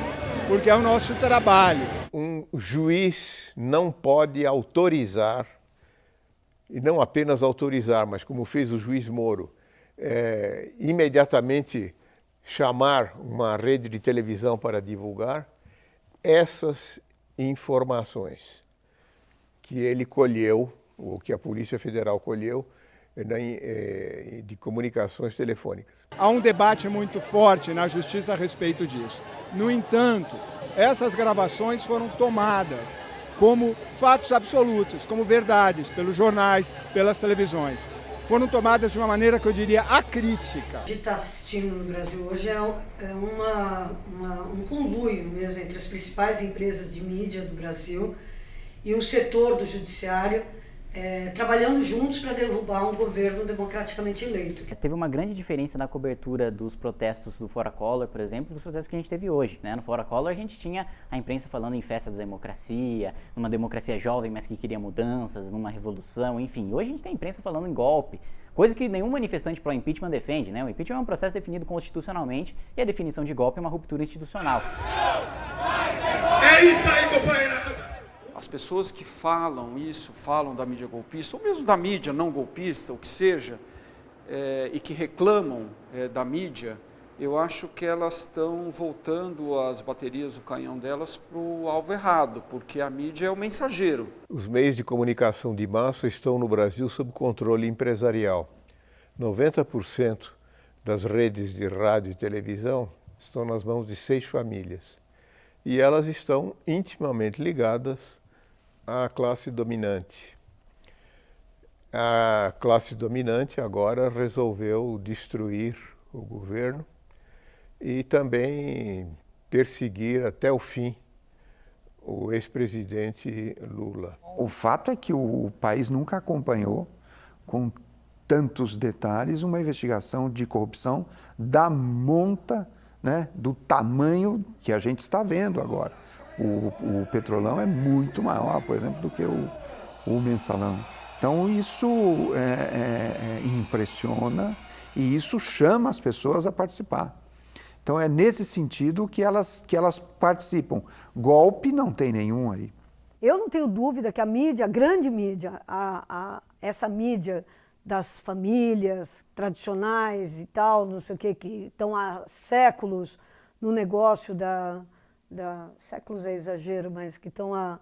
[SPEAKER 5] porque é o nosso trabalho.
[SPEAKER 30] Um juiz não pode autorizar, e não apenas autorizar, mas como fez o juiz Moro, imediatamente chamar uma rede de televisão para divulgar essas informações que ele colheu, ou que a Polícia Federal colheu, de comunicações telefônicas.
[SPEAKER 5] Há um debate muito forte na justiça a respeito disso. No entanto, essas gravações foram tomadas como fatos absolutos, como verdades, pelos jornais, pelas televisões. Foram tomadas de uma maneira que eu diria acrítica.
[SPEAKER 6] O que está assistindo no Brasil hoje é um conluio mesmo entre as principais empresas de mídia do Brasil e um setor do judiciário trabalhando juntos para derrubar um governo democraticamente eleito.
[SPEAKER 24] Teve uma grande diferença na cobertura dos protestos do Fora Collor, por exemplo, dos protestos que a gente teve hoje, né? No Fora Collor a gente tinha a imprensa falando em festa da democracia, numa democracia jovem, mas que queria mudanças, numa revolução, enfim. Hoje a gente tem a imprensa falando em golpe, Coisa que nenhum manifestante pró-impeachment defende, né? O impeachment é um processo definido constitucionalmente e a definição de golpe é uma ruptura institucional.
[SPEAKER 25] É isso aí, companheiro! As pessoas que falam isso, falam da mídia golpista, ou mesmo da mídia não golpista, o que seja, e que reclamam da mídia, eu acho que elas estão voltando as baterias do canhão delas para o alvo errado, porque a mídia é o mensageiro.
[SPEAKER 30] Os meios de comunicação de massa estão no Brasil sob controle empresarial. 90% das redes de rádio e televisão estão nas mãos de 6 famílias. E elas estão intimamente ligadas à classe dominante. A classe dominante agora resolveu destruir o governo e também perseguir até o fim o ex-presidente Lula.
[SPEAKER 22] O fato é que o país nunca acompanhou com tantos detalhes uma investigação de corrupção da monta, né, do tamanho que a gente está vendo agora. O Petrolão é muito maior, por exemplo, do que o Mensalão. Então isso impressiona e isso chama as pessoas a participar. Então é nesse sentido que elas participam. Golpe não tem nenhum aí.
[SPEAKER 6] Eu não tenho dúvida que a mídia, a grande mídia, essa mídia das famílias tradicionais e tal, não sei o que estão há séculos no negócio séculos é exagero, mas que estão há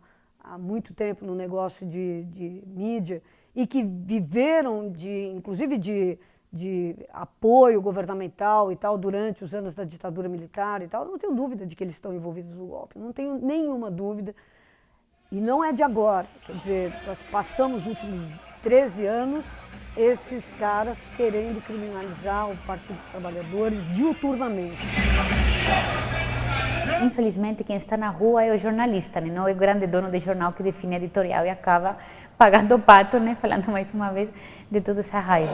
[SPEAKER 6] muito tempo no negócio de mídia e que viveram inclusive de apoio governamental e tal durante os anos da ditadura militar e tal, eu não tenho dúvida de que eles estão envolvidos no golpe, não tenho nenhuma dúvida. E não é de agora, quer dizer, nós passamos os últimos 13 anos esses caras querendo criminalizar o Partido dos Trabalhadores diuturnamente.
[SPEAKER 3] Infelizmente, quem está na rua é o jornalista, né? Não é o grande dono de jornal que define a editorial e acaba pagando o pato, né? Falando mais uma vez de toda essa raiva.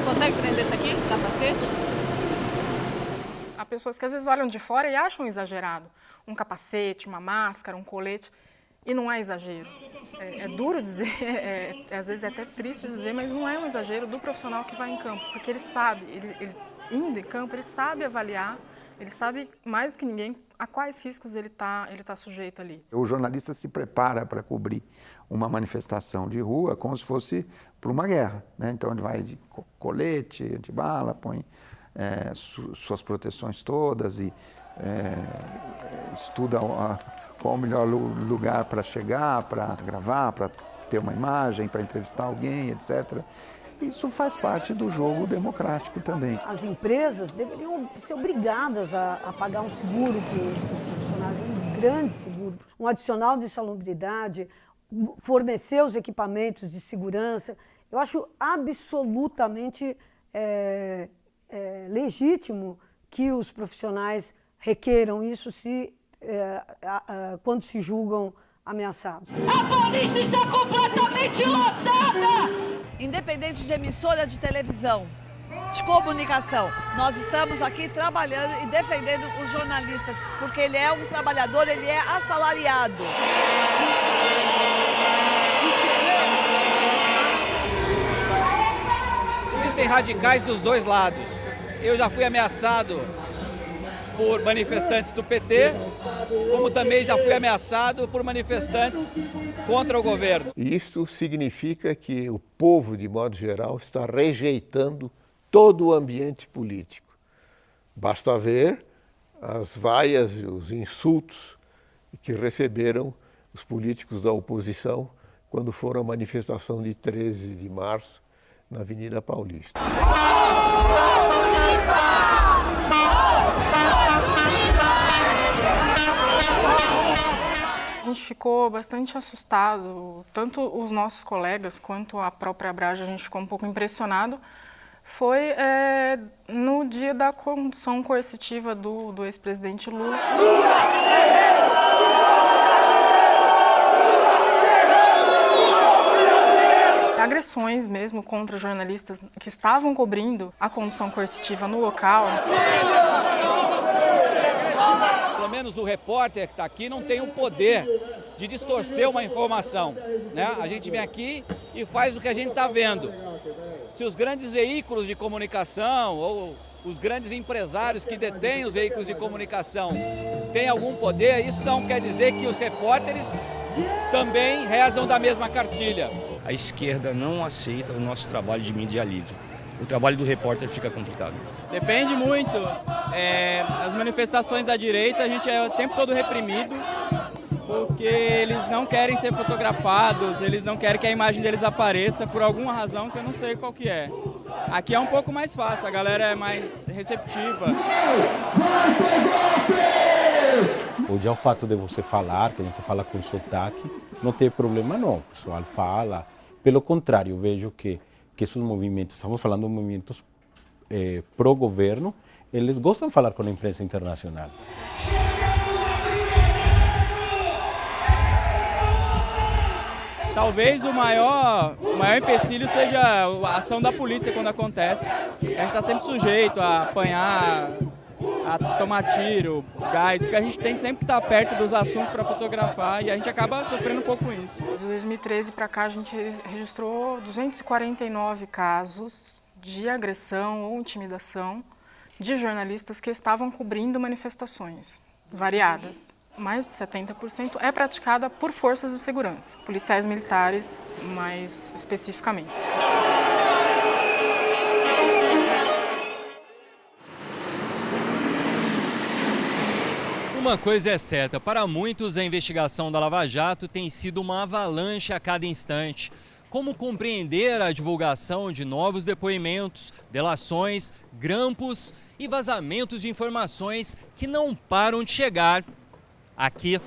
[SPEAKER 15] Consegue prender isso aqui, capacete?
[SPEAKER 7] Há pessoas que às vezes olham de fora e acham exagerado. Um capacete, uma máscara, um colete, e não é exagero. É duro dizer, às vezes é até triste dizer, mas não é um exagero do profissional que vai em campo, porque ele sabe, ele indo em campo, ele sabe avaliar, ele sabe mais do que ninguém a quais riscos ele tá sujeito ali.
[SPEAKER 22] O jornalista se prepara para cobrir uma manifestação de rua como se fosse para uma guerra, né? Então ele vai de colete, antibala, põe suas proteções todas e estuda qual o melhor lugar para chegar, para gravar, para ter uma imagem, para entrevistar alguém, etc. Isso faz parte do jogo democrático também.
[SPEAKER 6] As empresas deveriam ser obrigadas a pagar um seguro para os profissionais, um grande seguro, um adicional de salubridade, fornecer os equipamentos de segurança. Eu acho absolutamente legítimo que os profissionais requeram isso quando se julgam ameaçados.
[SPEAKER 20] A polícia está completamente lotada! Independente de emissora de televisão, de comunicação, nós estamos aqui trabalhando e defendendo os jornalistas, porque ele é um trabalhador, ele é assalariado.
[SPEAKER 8] Existem radicais dos dois lados. Eu já fui ameaçado por manifestantes do PT, como também já fui ameaçado por manifestantes contra o governo.
[SPEAKER 30] E isto significa que o povo, de modo geral, está rejeitando todo o ambiente político. Basta ver as vaias e os insultos que receberam os políticos da oposição quando foram à manifestação de 13 de março na Avenida Paulista.
[SPEAKER 7] A gente ficou bastante assustado, tanto os nossos colegas quanto a própria Abraja, a gente ficou um pouco impressionado. Foi no dia da condução coercitiva do ex-presidente Lula. Agressões mesmo contra jornalistas que estavam cobrindo a condução coercitiva no local.
[SPEAKER 8] menos o repórter que está aqui não tem o poder de distorcer uma informação, né? A gente vem aqui e faz o que a gente está vendo. Se os grandes veículos de comunicação ou os grandes empresários que detêm os veículos de comunicação têm algum poder, isso não quer dizer que os repórteres também rezam da mesma cartilha.
[SPEAKER 2] A esquerda não aceita o nosso trabalho de mídia livre. O trabalho do repórter fica complicado.
[SPEAKER 10] Depende muito. As manifestações da direita, a gente é o tempo todo reprimido, porque eles não querem ser fotografados, eles não querem que a imagem deles apareça por alguma razão que eu não sei qual que é. Aqui é um pouco mais fácil, a galera é mais receptiva.
[SPEAKER 4] Hoje é o fato de você falar, que a gente fala com sotaque, não tem problema não, o pessoal fala. Pelo contrário, eu vejo que esses movimentos, estamos falando de movimentos pró-governo, eles gostam de falar com a imprensa internacional.
[SPEAKER 10] Talvez o maior empecilho seja a ação da polícia quando acontece. A gente está sempre sujeito a apanhar, a tomar tiro, gás, porque a gente tem sempre que estar perto dos assuntos para fotografar e a gente acaba sofrendo um pouco com isso.
[SPEAKER 7] De 2013 para cá a gente registrou 249 casos de agressão ou intimidação de jornalistas que estavam cobrindo manifestações variadas. Mais de 70% é praticada por forças de segurança, policiais militares mais especificamente.
[SPEAKER 11] Uma coisa é certa, para muitos a investigação da Lava Jato tem sido uma avalanche a cada instante. Como compreender a divulgação de novos depoimentos, delações, grampos e vazamentos de informações que não param de chegar aqui?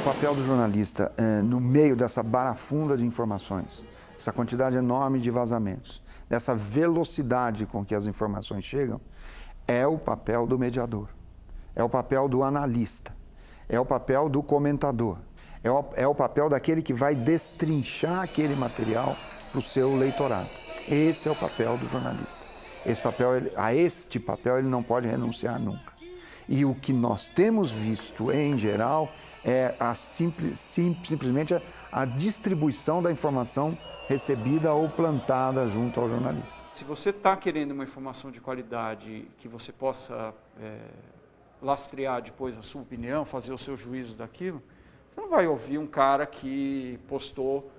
[SPEAKER 22] O papel do jornalista no meio dessa barafunda de informações, essa quantidade enorme de vazamentos, dessa velocidade com que as informações chegam, é o papel do mediador, é o papel do analista, é o papel do comentador, é o papel daquele que vai destrinchar aquele material para o seu leitorado. Esse é o papel do jornalista. A este papel ele não pode renunciar nunca. E o que nós temos visto em geral é simplesmente a distribuição da informação recebida ou plantada junto ao jornalista.
[SPEAKER 25] Se você está querendo uma informação de qualidade que você possa lastrear depois a sua opinião, fazer o seu juízo daquilo, você não vai ouvir um cara que postou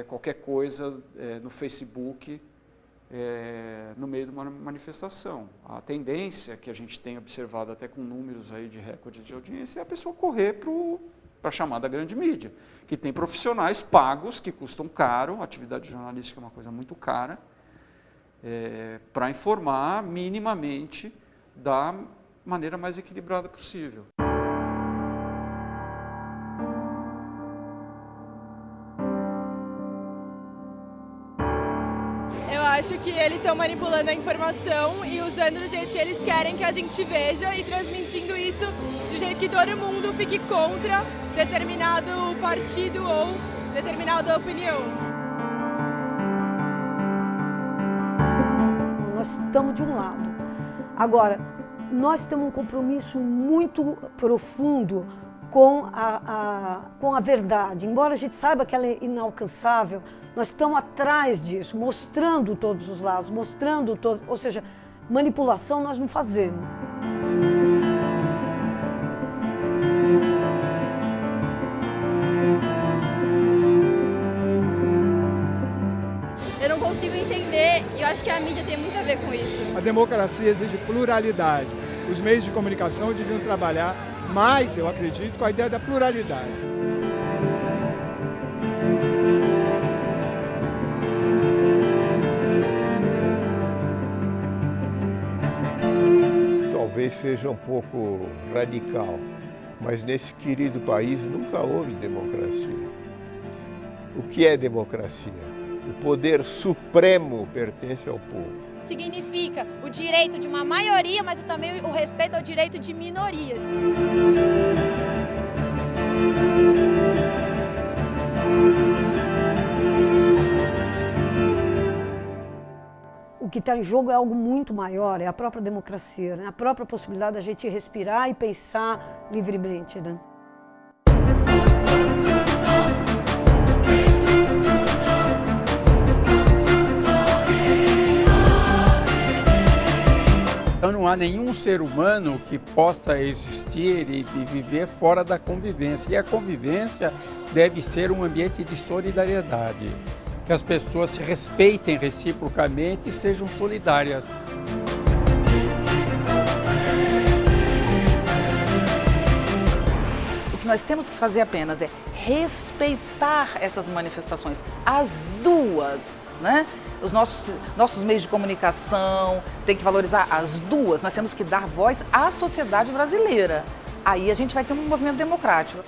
[SPEAKER 25] qualquer coisa no Facebook no meio de uma manifestação. A tendência que a gente tem observado até com números aí de recorde de audiência é a pessoa correr para a chamada grande mídia, que tem profissionais pagos que custam caro, a atividade jornalística é uma coisa muito cara, para informar minimamente da maneira mais equilibrada possível.
[SPEAKER 12] Acho que eles estão manipulando a informação e usando do jeito que eles querem que a gente veja e transmitindo isso do jeito que todo mundo fique contra determinado partido ou determinada opinião.
[SPEAKER 6] Nós estamos de um lado. Agora, nós temos um compromisso muito profundo com a verdade. Embora a gente saiba que ela é inalcançável, nós estamos atrás disso, mostrando todos os lados, ou seja, manipulação nós não fazemos.
[SPEAKER 13] Eu não consigo entender e eu acho que a mídia tem muito a ver com isso.
[SPEAKER 5] A democracia exige pluralidade. Os meios de comunicação deviam trabalhar mais, eu acredito, com a ideia da pluralidade.
[SPEAKER 30] Talvez seja um pouco radical, mas nesse querido país nunca houve democracia. O que é democracia? O poder supremo pertence ao povo.
[SPEAKER 13] Significa o direito de uma maioria, mas também o respeito ao direito de minorias.
[SPEAKER 6] O que está em jogo é algo muito maior, é a própria democracia, né? A própria possibilidade da gente respirar e pensar livremente, né?
[SPEAKER 1] Então não há nenhum ser humano que possa existir e viver fora da convivência. E a convivência deve ser um ambiente de solidariedade, que as pessoas se respeitem reciprocamente e sejam solidárias.
[SPEAKER 9] O que nós temos que fazer apenas é respeitar essas manifestações, as duas, né? Os nossos meios de comunicação, tem que valorizar as duas. Nós temos que dar voz à sociedade brasileira. Aí a gente vai ter um movimento democrático.